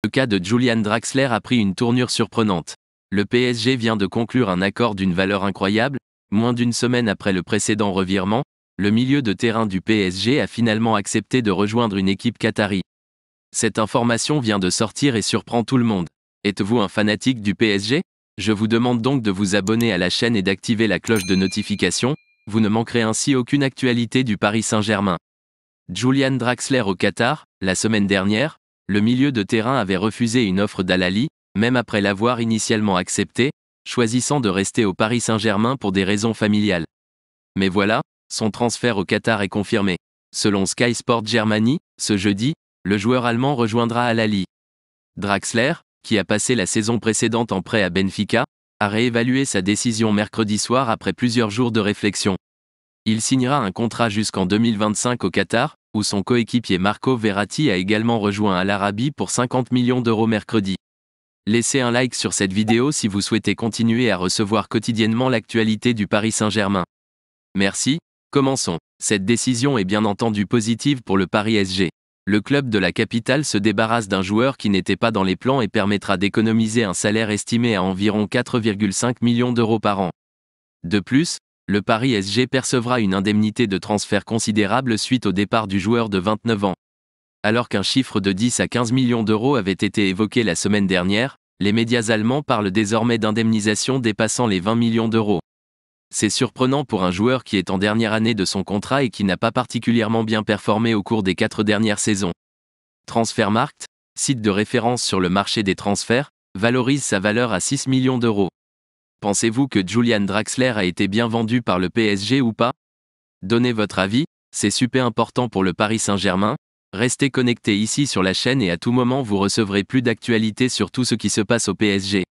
cas de Julian Draxler a pris une tournure surprenante. Le PSG vient de conclure un accord d'une valeur incroyable. Moins d'une semaine après le précédent revirement, le milieu de terrain du PSG a finalement accepté de rejoindre une équipe qatari. Cette information vient de sortir et surprend tout le monde. Êtes-vous un fanatique du PSG? Je vous demande donc de vous abonner à la chaîne et d'activer la cloche de notification, vous ne manquerez ainsi aucune actualité du Paris Saint-Germain. Julian Draxler au Qatar, la semaine dernière, le milieu de terrain avait refusé une offre d'Al Ahly, même après l'avoir initialement acceptée, choisissant de rester au Paris Saint-Germain pour des raisons familiales. Mais voilà, son transfert au Qatar est confirmé. Selon Sky Sport Germany, ce jeudi, le joueur allemand rejoindra Al Ahly. Draxler, qui a passé la saison précédente en prêt à Benfica, a réévalué sa décision mercredi soir après plusieurs jours de réflexion. Il signera un contrat jusqu'en 2025 au Qatar, où son coéquipier Marco Verratti a également rejoint Al Arabi pour 50 millions d'euros mercredi. Laissez un like sur cette vidéo si vous souhaitez continuer à recevoir quotidiennement l'actualité du Paris Saint-Germain. Merci, commençons. Cette décision est bien entendu positive pour le Paris SG. Le club de la capitale se débarrasse d'un joueur qui n'était pas dans les plans et permettra d'économiser un salaire estimé à environ 4,5 millions d'euros par an. De plus, le Paris SG percevra une indemnité de transfert considérable suite au départ du joueur de 29 ans. Alors qu'un chiffre de 10 à 15 millions d'euros avait été évoqué la semaine dernière, les médias allemands parlent désormais d'indemnisation dépassant les 20 millions d'euros. C'est surprenant pour un joueur qui est en dernière année de son contrat et qui n'a pas particulièrement bien performé au cours des 4 dernières saisons. Transfermarkt, site de référence sur le marché des transferts, valorise sa valeur à 6 millions d'euros. Pensez-vous que Julian Draxler a été bien vendu par le PSG ou pas? Donnez votre avis, c'est super important pour le Paris Saint-Germain. Restez connectés ici sur la chaîne et à tout moment vous recevrez plus d'actualités sur tout ce qui se passe au PSG.